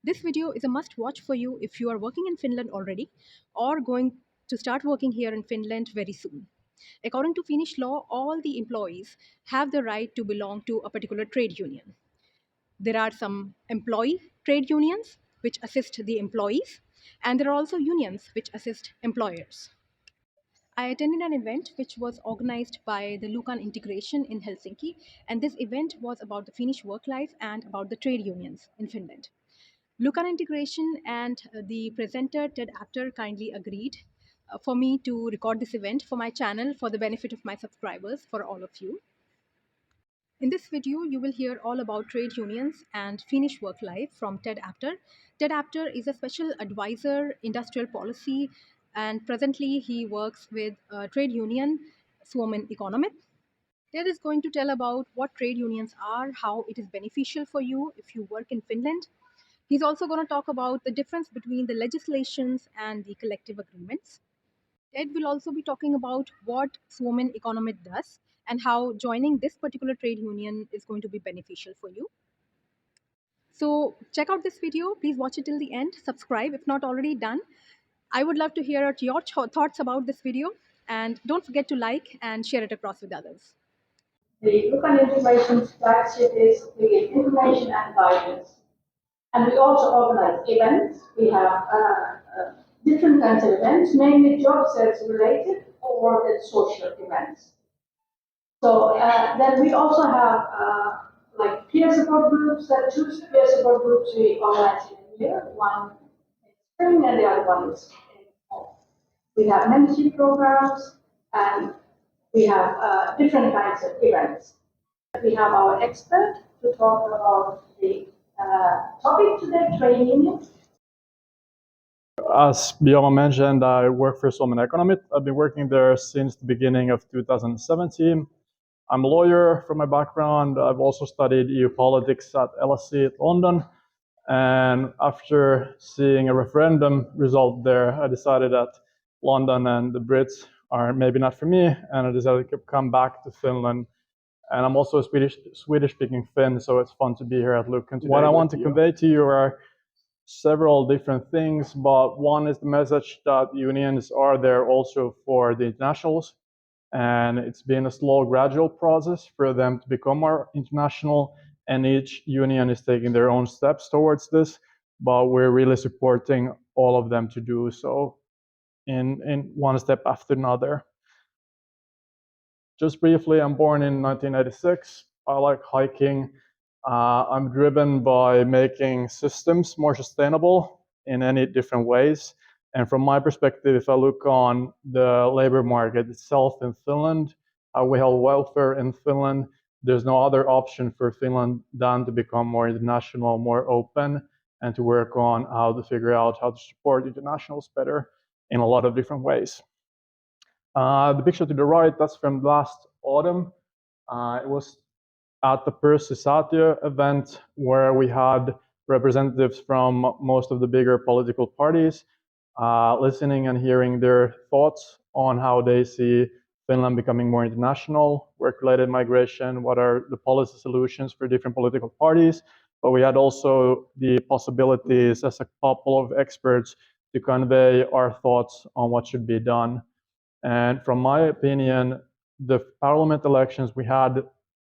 This video is a must watch for you if you are working in Finland already or going to start working here in Finland very soon. According to Finnish law, all the employees have the right to belong to a particular trade union. There are some employee trade unions which assist the employees, and there are also unions which assist employers. I attended an event which was organized by the Lukan Integration in Helsinki, and this event was about the Finnish worklife and about the trade unions in Finland. Lukan Integration and the presenter Ted Apter kindly agreed for me to record this event for my channel for the benefit of my subscribers, for all of you. In this video, you will hear all about trade unions and Finnish work life from Ted Apter. Ted Apter is a special advisor, industrial policy, and presently he works with a trade union, Suomen Economit. Ted is going to tell about what trade unions are, how it is beneficial for you if you work in Finland. He's also going to talk about the difference between the legislations and the collective agreements. Ted will also be talking about what Suomen Economit does and how joining this particular trade union is going to be beneficial for you. So check out this video. Please watch it till the end. Subscribe if not already done. I would love to hear your thoughts about this video, and don't forget to like and share it across with others. The Lukan Integration's flagship is we give information and guidance. And we also organize events. We have different kinds of events, mainly job search related or the social events. So then we also have like peer support groups. There are two peer support groups we organize in a year. One in spring and the other one is in fall. We have membership programs and we have different kinds of events. We have our expert to talk about the topic today, trade unions. As Bioma mentioned, I work for Suomen Economit. I've been working there since the beginning of 2017. I'm a lawyer from my background. I've also studied EU politics at LSE at London. And after seeing a referendum result there, I decided that London and the Brits are maybe not for me, and I decided to come back to Finland. And I'm also a Swedish-speaking Finn, so it's fun to be here at Lukan today. What I want to convey to you are several different things, but one is the message that unions are there also for the internationals, and it's been a slow, gradual process for them to become more international, and each union is taking their own steps towards this, but we're really supporting all of them to do so in one step after another. Just briefly, I'm born in 1986. I like hiking. I'm driven by making systems more sustainable in any different ways. And from my perspective, if I look on the labor market itself in Finland, how we have welfare in Finland, there's no other option for Finland than to become more international, more open, and to work on how to figure out how to support internationals better in a lot of different ways. The picture to the right, that's from last autumn. It was at the Percy Satio event where we had representatives from most of the bigger political parties listening and hearing their thoughts on how they see Finland becoming more international, work-related migration, what are the policy solutions for different political parties. But we had also the possibilities as a couple of experts to convey our thoughts on what should be done. And from my opinion, the parliament elections we had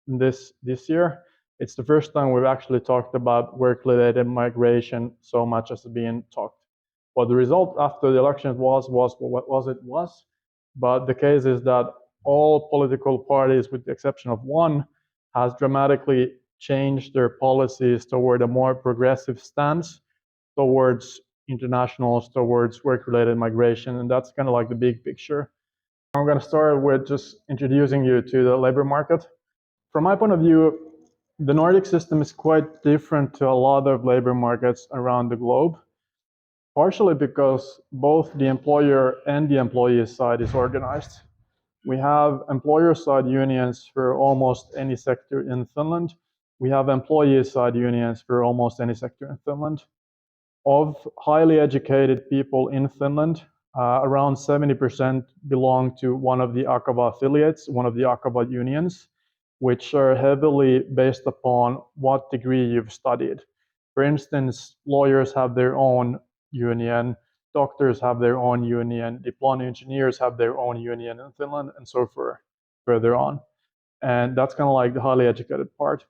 this year, it's the first time we've actually talked about work-related migration so much as being talked. What the result after the elections was what was. But the case is that all political parties, with the exception of one, has dramatically changed their policies toward a more progressive stance towards internationals, towards work-related migration, and that's kind of like the big picture. I'm going to start with just introducing you to the labor market. From my point of view, the Nordic system is quite different to a lot of labor markets around the globe, partially because both the employer and the employee side is organized. We have employer side unions for almost any sector in Finland. We have employee side unions for almost any sector in Finland. Of highly educated people in Finland, around 70% belong to one of the Akava affiliates, one of the Akava unions, which are heavily based upon what degree you've studied. For instance, lawyers have their own union, doctors have their own union, diploma engineers have their own union in Finland, and so forth further on. And that's kind of like the highly educated part.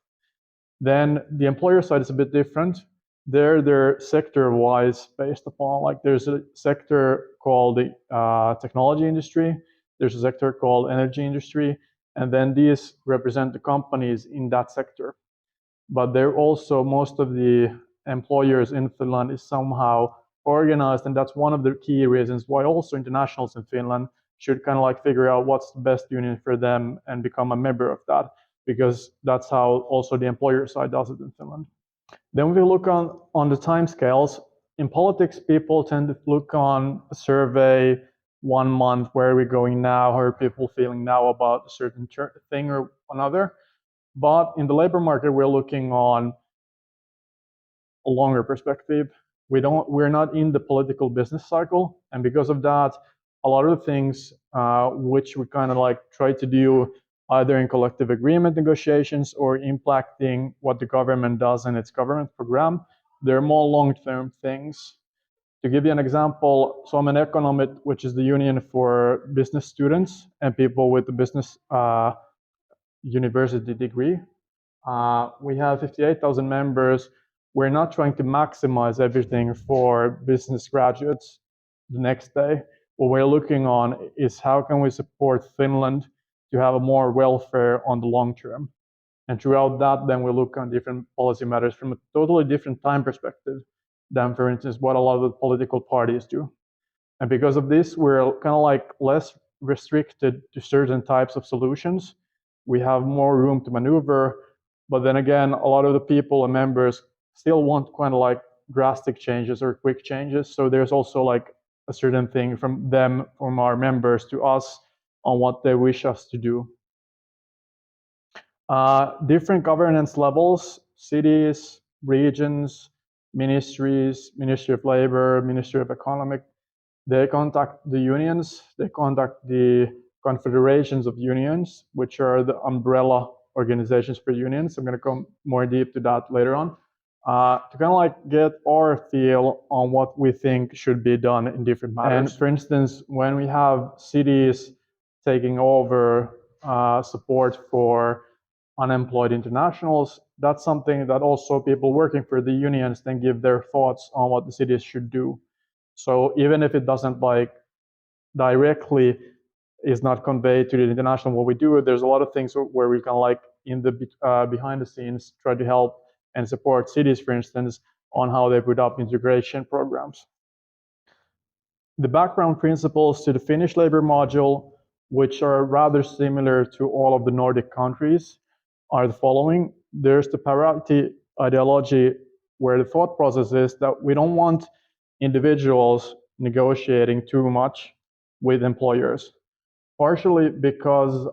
Then the employer side is a bit different. They're sector-wise based upon, like, there's a sector called the technology industry, there's a sector called energy industry, and then these represent the companies in that sector. But they're also, most of the employers in Finland is somehow organized, and that's one of the key reasons why also internationals in Finland should kind of like figure out what's the best union for them and become a member of that, because that's how also the employer side does it in Finland. Then we look on the timescales. In politics, people tend to look on a survey 1 month, where are we going now, how are people feeling now about a certain thing or another. But in the labor market, we're looking on a longer perspective. We're not in the political business cycle, and because of that, a lot of the things which we kind of like try to do either in collective agreement negotiations or impacting what the government does in its government program, they're more long-term things. To give you an example, so I'm an economist, which is the union for business students and people with a business university degree. We have 58,000 members. We're not trying to maximize everything for business graduates the next day. What we're looking on is how can we support Finland to have a more welfare on the long term. And throughout that, then we look on different policy matters from a totally different time perspective than, for instance, what a lot of the political parties do. And because of this, we're kind of like less restricted to certain types of solutions. We have more room to maneuver. But then again, a lot of the people and members still want kind of like drastic changes or quick changes. So there's also like a certain thing from them, from our members to us, on what they wish us to do. Different governance levels, cities, regions, ministries, Ministry of Labor, Ministry of Economic, they contact the unions, they contact the confederations of unions, which are the umbrella organizations for unions. I'm going to come more deep to that later on, to kind of like get our feel on what we think should be done in different matters. And for instance, when we have cities taking over support for unemployed internationals, that's something that also people working for the unions then give their thoughts on what the cities should do. So even if it doesn't like directly is not conveyed to the international what we do, there's a lot of things where we can like in the behind the scenes try to help and support cities, for instance, on how they put up integration programs. The background principles to the Finnish labor module, which are rather similar to all of the Nordic countries, are the following. There's the parity ideology, where the thought process is that we don't want individuals negotiating too much with employers. Partially because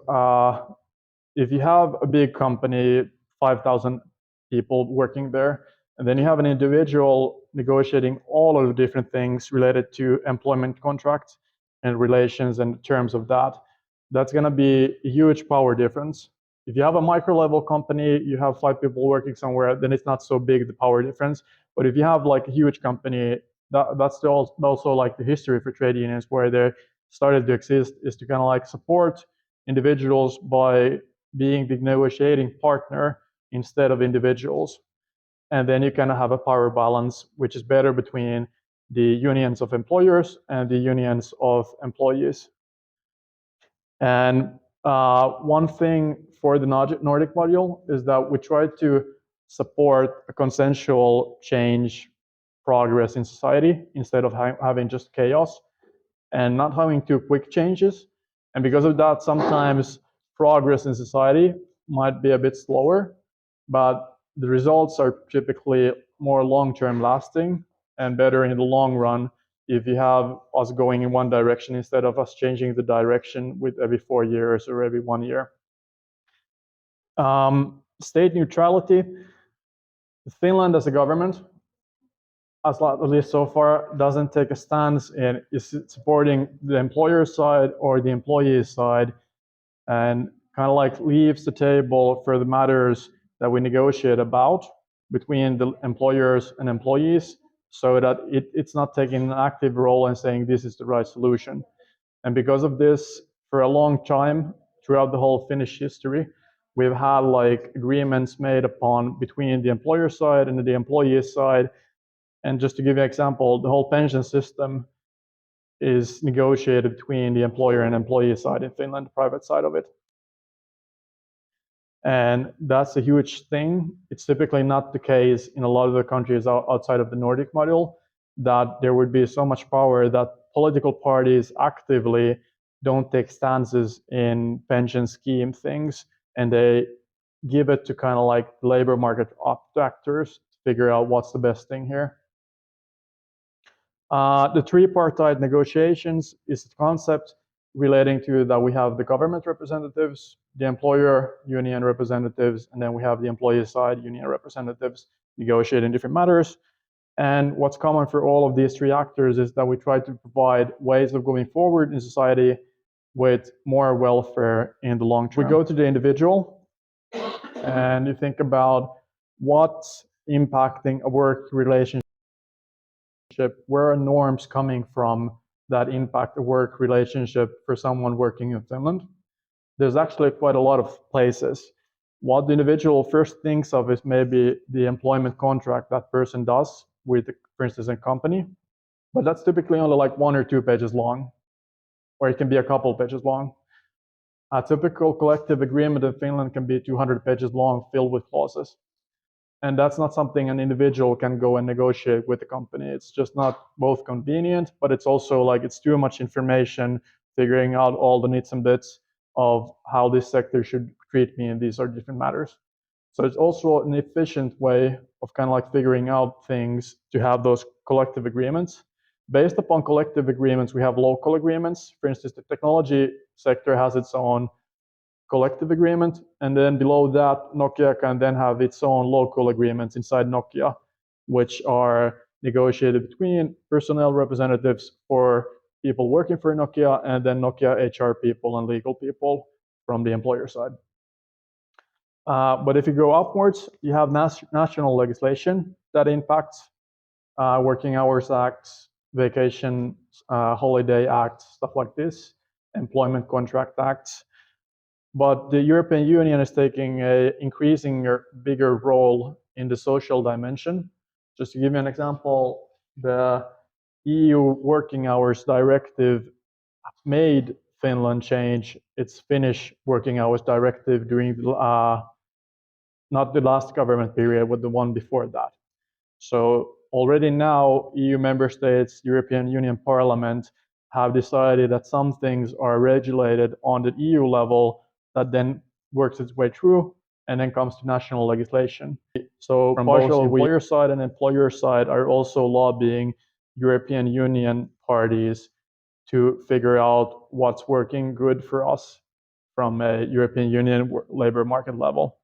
if you have a big company, 5,000 people working there, and then you have an individual negotiating all of the different things related to employment contracts and relations and terms of that, that's going to be a huge power difference. If you have a micro-level company, you have 5 people working somewhere, then it's not so big, the power difference. But if you have like a huge company, that's also like the history for trade unions, where they started to exist, is to kind of like support individuals by being the negotiating partner instead of individuals. And then you kind of have a power balance, which is better between the unions of employers and the unions of employees. And one thing for the Nordic module is that we try to support a consensual change progress in society instead of having just chaos and not having too quick changes. And because of that, sometimes progress in society might be a bit slower, but the results are typically more long-term lasting and better in the long run if you have us going in one direction instead of us changing the direction with every 4 years or every 1 year. State neutrality. Finland as a government, at least so far, doesn't take a stance in is supporting the employer side or the employee side, and kind of like leaves the table for the matters that we negotiate about. between the employers and employees, so that it's not taking an active role and saying this is the right solution. And because of this, for a long time, throughout the whole Finnish history, we've had like agreements made upon between the employer side and the employee side. And just to give you an example, the whole pension system is negotiated between the employer and employee side in Finland, the private side of it. And that's a huge thing. It's typically not the case in a lot of the countries outside of the Nordic model, that there would be so much power that political parties actively don't take stances in pension scheme things, and they give it to kind of like labor market actors to figure out what's the best thing here. The tripartite negotiations is a concept relating to that we have the government representatives, the employer union representatives, and then we have the employee side union representatives negotiating different matters. And what's common for all of these three actors is that we try to provide ways of going forward in society with more welfare in the long term. We go to the individual and you think about what's impacting a work relationship, where are norms coming from that impact a work relationship for someone working in Finland. There's actually quite a lot of places. What the individual first thinks of is maybe the employment contract that person does with, for instance, a company, but that's typically only like 1 or 2 pages long, or it can be a couple pages long. A typical collective agreement in Finland can be 200 pages long, filled with clauses. And that's not something an individual can go and negotiate with the company. It's just not both convenient, but it's also like it's too much information figuring out all the nits and bits of how this sector should treat me in these are different matters. So it's also an efficient way of kind of like figuring out things to have those collective agreements. Based upon collective agreements, we have local agreements. For instance, the technology sector has its own collective agreement, and then below that, Nokia can then have its own local agreements inside Nokia, which are negotiated between personnel representatives for people working for Nokia and then Nokia HR people and legal people from the employer side. But if you go upwards, you have national legislation that impacts working hours acts, vacation holiday acts, stuff like this, employment contract acts. But the European Union is taking an increasing or bigger role in the social dimension. Just to give you an example, the EU Working Hours Directive made Finland change its Finnish Working Hours Directive during not the last government period, but the one before that. So already now, EU member states, European Union Parliament have decided that some things are regulated on the EU level that then works its way through and then comes to national legislation. So from both employer side and employer side are also lobbying European Union parties to figure out what's working good for us from a European Union labor market level.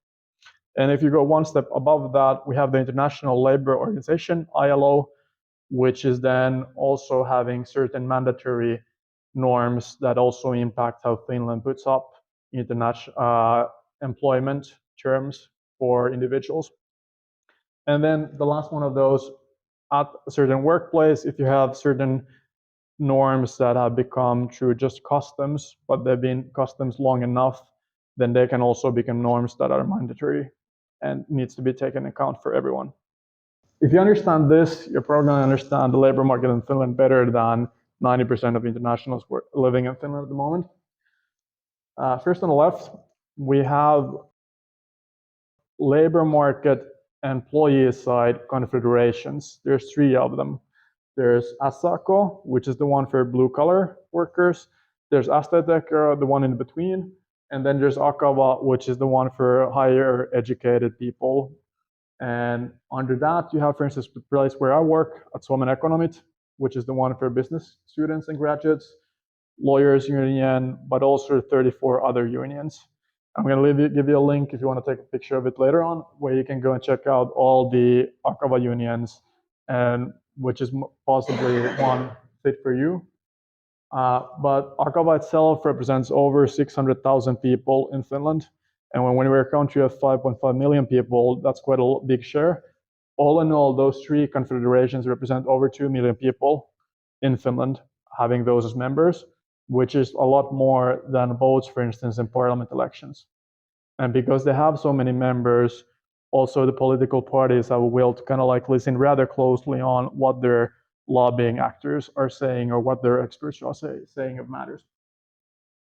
And if you go one step above that, we have the International Labour Organization, ILO, which is then also having certain mandatory norms that also impact how Finland puts up international employment terms for individuals. And then the last one of those, at a certain workplace, if you have certain norms that have become through just customs, but they've been customs long enough, then they can also become norms that are mandatory and needs to be taken account for everyone. If you understand this, you're probably going to understand the labor market in Finland better than 90% of internationals living in Finland at the moment. First on the left, we have labor market employee side confederations. There's 3 of them. There's SAK, which is the one for blue collar workers. There's STTK, the one in between. And then there's Akava, which is the one for higher educated people. And under that, you have, for instance, the place where I work at Suomen Economit, which is the one for business students and graduates, lawyers union, but also 34 other unions. I'm going to give you a link if you want to take a picture of it later on, where you can go and check out all the Akava unions, and which is possibly one fit for you. But Akava itself represents over 600,000 people in Finland. And when we're a country of 5.5 million people, that's quite a big share. All in all, those three confederations represent over 2 million people in Finland having those as members, which is a lot more than votes, for instance, in parliament elections. And because they have so many members, also the political parties have a will to kind of like listen rather closely on what their lobbying actors are saying or what their experts are saying of matters.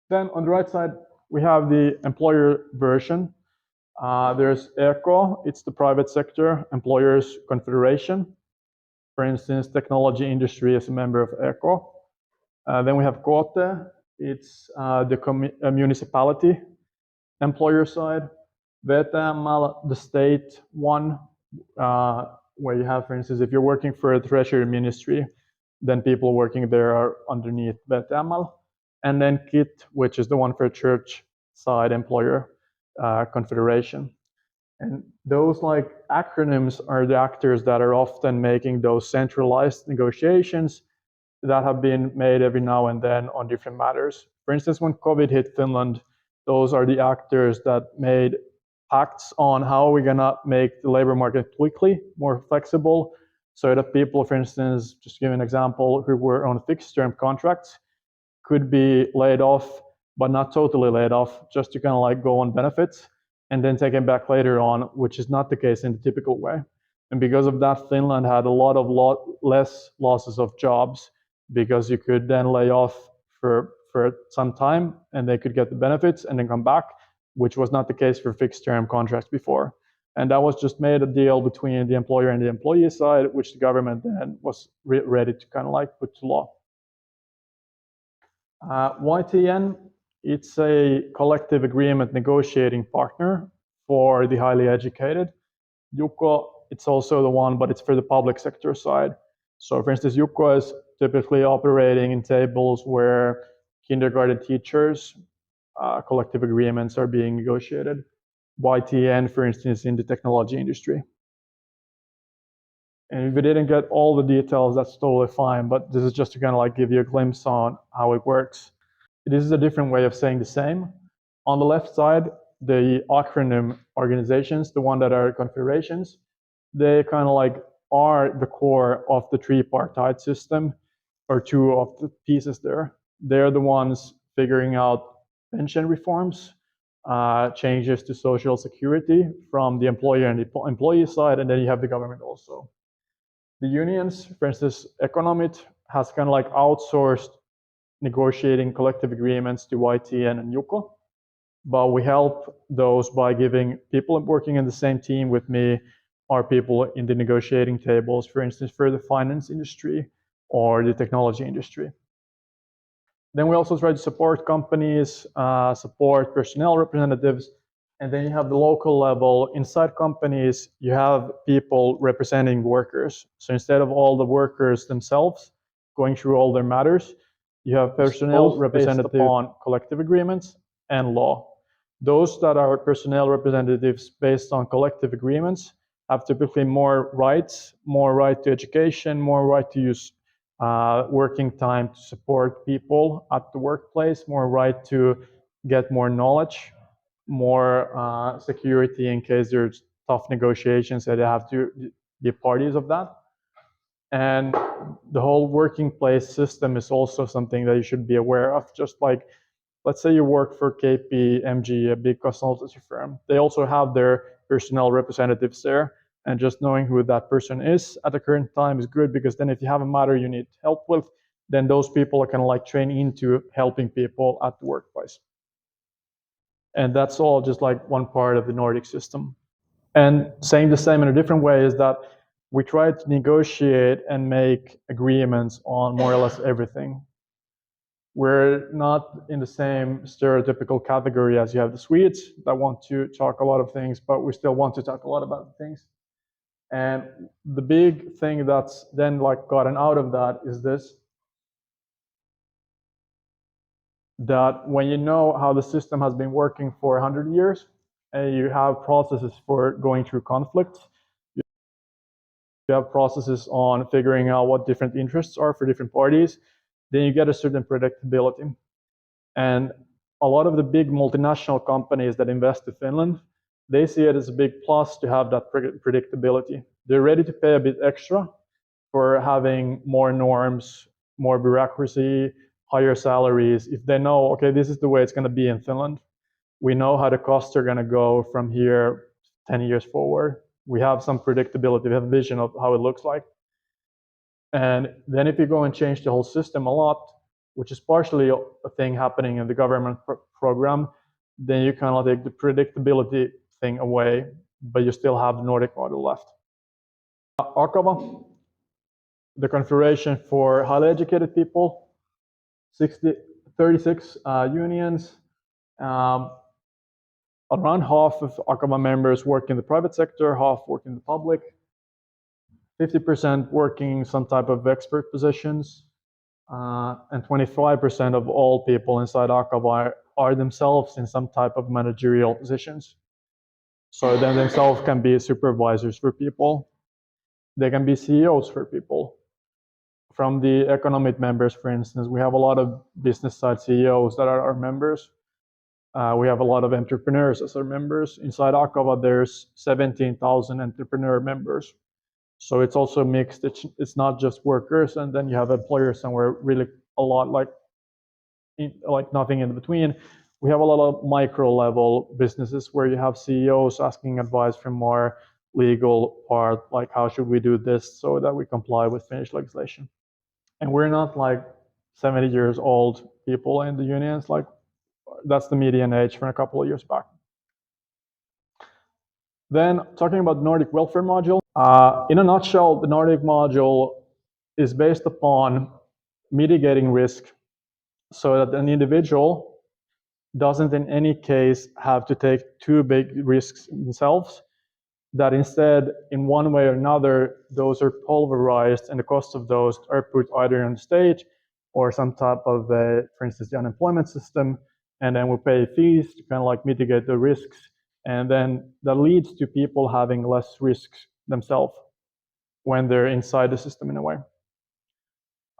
Then on the right side, we have the employer version. There's ECO, it's the private sector employers confederation. For instance, technology industry is a member of ECO. Then we have KOTE, it's the municipality employer side. VTML, the state one, where you have, for instance, if you're working for a treasury ministry, then people working there are underneath VTML. And then KIT, which is the one for church side employer confederation. And those like acronyms are the actors that are often making those centralized negotiations that have been made every now and then on different matters. For instance, when COVID hit Finland, those are the actors that made pacts on how we're gonna make the labor market quickly, more flexible, so that people, for instance, just to give an example, who were on fixed term contracts could be laid off, but not totally laid off, just to kind of like go on benefits and then taken back later on, which is not the case in the typical way. And because of that, Finland had a lot less losses of jobs because you could then lay off for some time and they could get the benefits and then come back, which was not the case for fixed term contracts before. And that was just made a deal between the employer and the employee side, which the government then was ready to kind of like put to law. YTN, it's a collective agreement negotiating partner for the highly educated. YUKO, it's also the one, but it's for the public sector side. So for instance, YUKO is typically operating in tables where kindergarten teachers, collective agreements are being negotiated. YTN, for instance, in the technology industry. And if we didn't get all the details, that's totally fine, but this is just to kind of like give you a glimpse on how it works. This is a different way of saying the same. On the left side, the acronym organizations, the one that are confederations, they kind of like are the core of the tripartite system, or two of the pieces there. They're the ones figuring out pension reforms, changes to social security from the employer and the employee side, and then you have the government also. The unions, for instance, Economit has kind of like outsourced negotiating collective agreements to YTN and YUKO, but we help those by giving people working in the same team with me are people in the negotiating tables, for instance, for the finance industry or the technology industry. Then we also try to support companies, support personnel representatives, and then you have the local level. Inside companies, you have people representing workers. So instead of all the workers themselves going through all their matters, you have personnel representative on collective agreements and law. Those that are personnel representatives based on collective agreements have typically more rights, more right to education, more right to use working time to support people at the workplace, more right to get more knowledge, more security in case there's tough negotiations that they have to be parties of that. And the whole working place system is also something that you should be aware of. Just like, let's say you work for KPMG, a big consultancy firm. They also have their personnel representatives there. And just knowing who that person is at the current time is good, because then if you have a matter you need help with, then those people are kind of like trained into helping people at the workplace. And that's all just like one part of the Nordic system. And saying the same in a different way is that we try to negotiate and make agreements on more or less everything. We're not in the same stereotypical category as you have the Swedes that want to talk a lot of things, but we still want to talk a lot about things. And the big thing that's then like gotten out of that is this, that when you know how the system has been working for 100 years and you have processes for going through conflicts, you have processes on figuring out what different interests are for different parties, then you get a certain predictability. And a lot of the big multinational companies that invest in Finland, they see it as a big plus to have that predictability, they're ready to pay a bit extra for having more norms, more bureaucracy, higher salaries, if they know, okay, this is the way it's going to be in Finland. We know how the costs are going to go from here 10 years forward. We have some predictability, we have a vision of how it looks like. And then if you go and change the whole system a lot, which is partially a thing happening in the government program, then you kind of take the predictability thing away, but you still have the Nordic model left. Akava, the configuration for highly educated people, 36 unions. Around half of Akava members work in the private sector, half work in the public. 50% working some type of expert positions, and 25% of all people inside Akava are themselves in some type of managerial positions. So they themselves can be supervisors for people. They can be CEOs for people. From the economic members, for instance, we have a lot of business side CEOs that are our members. We have a lot of entrepreneurs as our members. Inside Akava, there's 17,000 entrepreneur members. So it's also mixed. It's not just workers, and then you have employers somewhere really a lot like nothing in between. We have a lot of micro level businesses where you have CEOs asking advice from more legal part, like how should we do this so that we comply with Finnish legislation. And we're not like 70 years old people in the unions. Like that's the median age from a couple of years back. Then talking about Nordic welfare module. In a nutshell, the Nordic module is based upon mitigating risk so that an individual doesn't in any case have to take too big risks themselves, that instead, in one way or another, those are pulverized and the cost of those are put either on the state or some type of, for instance, the unemployment system, and then we pay fees to kind of like mitigate the risks. And then that leads to people having less risks themselves when they're inside the system in a way.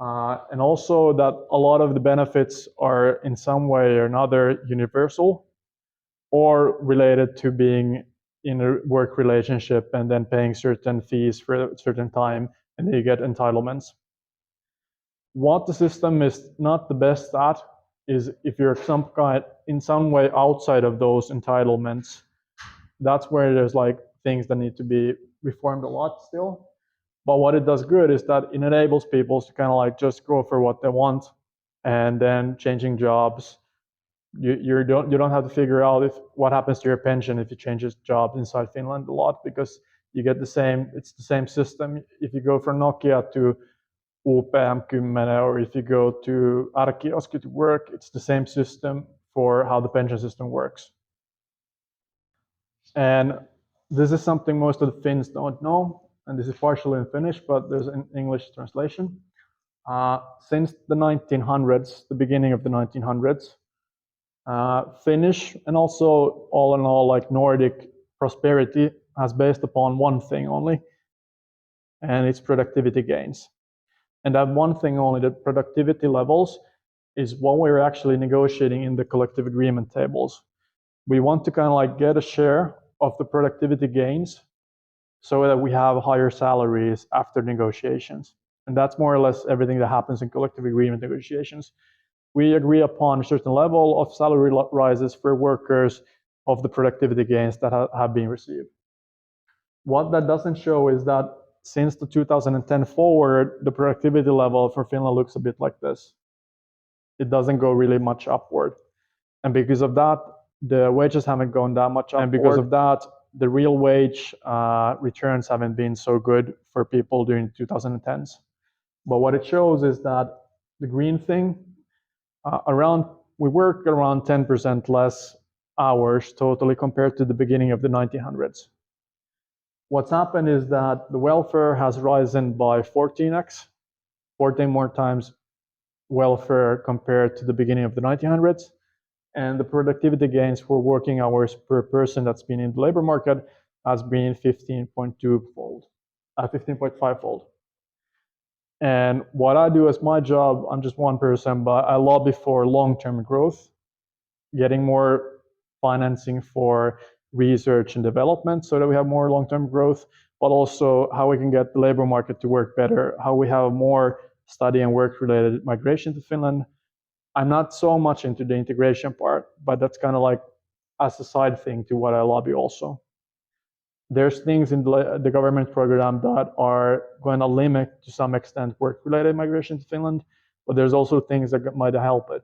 And also that a lot of the benefits are in some way or another universal or related to being in a work relationship and then paying certain fees for a certain time, and then you get entitlements. What the system is not the best at is if you're in some way outside of those entitlements, that's where there's like things that need to be reformed a lot still. But what it does good is that it enables people to kind of like just go for what they want, and then changing jobs. You don't have to figure out what happens to your pension if you change jobs inside Finland a lot, because you get it's the same system. If you go from Nokia to UPM10, or if you go to Arkioski to work, it's the same system for how the pension system works. And this is something most of the Finns don't know, and this is partially in Finnish, but there's an English translation. Since the 1900s, the beginning of the 1900s, Finnish and also all in all like Nordic prosperity has based upon one thing only, and it's productivity gains. And that one thing only, the productivity levels, is what we're actually negotiating in the collective agreement tables. We want to kind of like get a share of the productivity gains so that we have higher salaries after negotiations. And that's more or less everything that happens in collective agreement negotiations. We agree upon a certain level of salary rises for workers of the productivity gains that have been received. What that doesn't show is that since the 2010 forward, the productivity level for Finland looks a bit like this. It doesn't go really much upward. And because of that, the wages haven't gone that much upward. And because of that, the real wage returns haven't been so good for people during 2010s. But what it shows is that the green thing, we work around 10% less hours totally compared to the beginning of the 1900s. What's happened is that the welfare has risen by 14x, 14 more times welfare compared to the beginning of the 1900s. And the productivity gains for working hours per person that's been in the labor market has been 15.5 fold. And what I do as my job, I'm just one person, but I lobby for long-term growth, getting more financing for research and development so that we have more long-term growth. but also how we can get the labor market to work better, how we have more study and work related migration to Finland. I'm not so much into the integration part, but that's kind of like as a side thing to what I lobby also. There's things in the government program that are going to limit to some extent work related migration to Finland, but there's also things that might help it.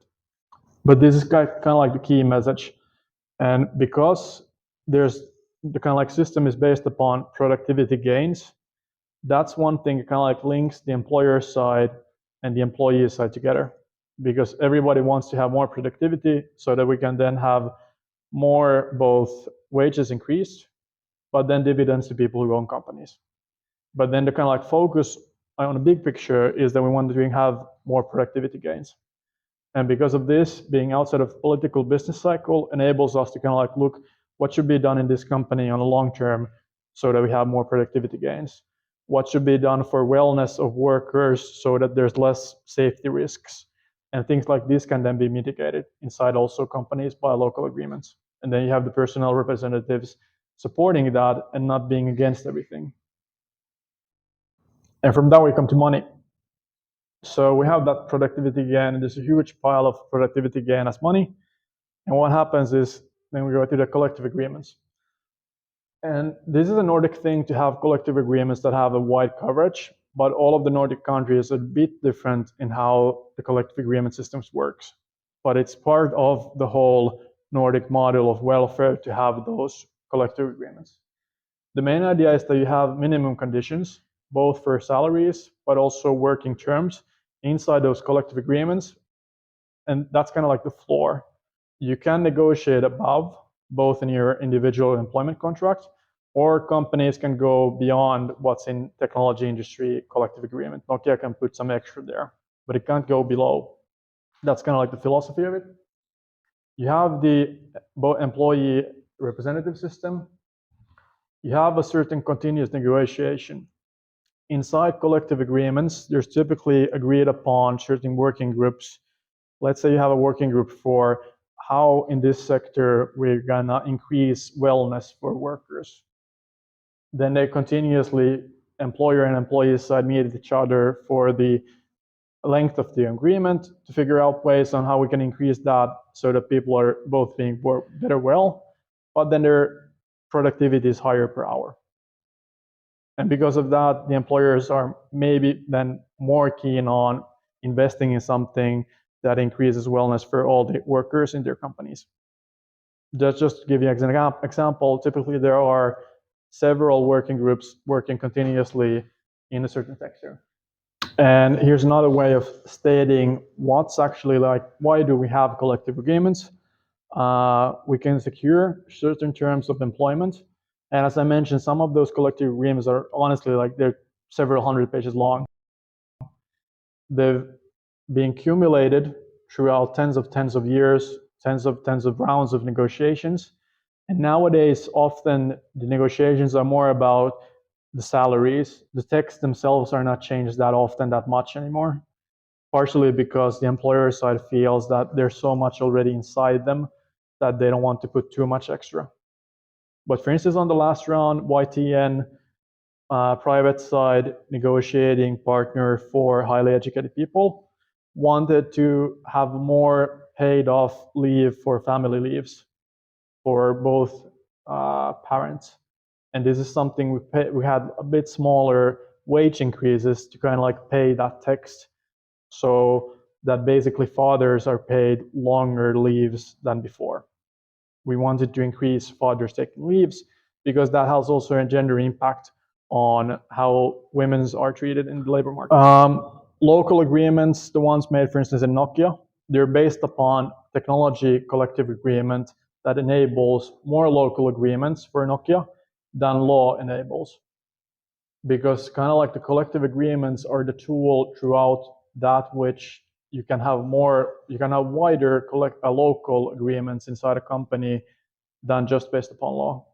But this is kind of like the key message. And because there's the kind of like system is based upon productivity gains, that's one thing that kind of like links the employer side and the employee side together, because everybody wants to have more productivity so that we can then have more both wages increased, but then dividends to people who own companies. But then the kind of like focus on the big picture is that we want to have more productivity gains. And because of this, being outside of the political business cycle enables us to kind of like look what should be done in this company on a long term so that we have more productivity gains. What should be done for wellness of workers so that there's less safety risks. And things like this can then be mitigated inside also companies by local agreements. And then you have the personnel representatives supporting that and not being against everything. And from that we come to money. So we have that productivity gain, and there's a huge pile of productivity gain as money. And what happens is then we go to the collective agreements. And this is a Nordic thing to have collective agreements that have a wide coverage, but all of the Nordic countries are a bit different in how the collective agreement systems works. But it's part of the whole Nordic model of welfare to have those collective agreements. The main idea is that you have minimum conditions, both for salaries, but also working terms inside those collective agreements. And that's kind of like the floor. You can negotiate above, both in your individual employment contract, or companies can go beyond what's in technology industry collective agreement. Nokia can put some extra there, but it can't go below. That's kind of like the philosophy of it. You have the employee representative system. You have a certain continuous negotiation. Inside collective agreements, there's typically agreed upon certain working groups. Let's say you have a working group for how in this sector we're gonna increase wellness for workers. Then they continuously, employer and employee side, meet each other for the length of the agreement to figure out ways on how we can increase that so that people are both being better well, but then their productivity is higher per hour. And because of that, the employers are maybe then more keen on investing in something that increases wellness for all the workers in their companies. Just to give you an example, typically there are several working groups working continuously in a certain sector. And here's another way of stating what's actually like, why do we have collective agreements? We can secure certain terms of employment. And as I mentioned, some of those collective agreements are honestly like they're several hundred pages long. They've been accumulated throughout tens of years, tens of rounds of negotiations. And nowadays, often the negotiations are more about the salaries. The texts themselves are not changed that often, that much anymore. Partially because the employer side feels that there's so much already inside them that they don't want to put too much extra. But for instance, on the last round, YTN, private side negotiating partner for highly educated people, wanted to have more paid off leave for family leaves for both parents. And this is something we had a bit smaller wage increases to kind of like pay that text, so that basically fathers are paid longer leaves than before. We wanted to increase fathers taking leaves because that has also a gender impact on how women are treated in the labor market. Local agreements, the ones made, for instance, in Nokia, they're based upon technology collective agreement that enables more local agreements for Nokia than law enables. Because kind of like the collective agreements are the tool throughout that which you can have wider local agreements inside a company than just based upon law.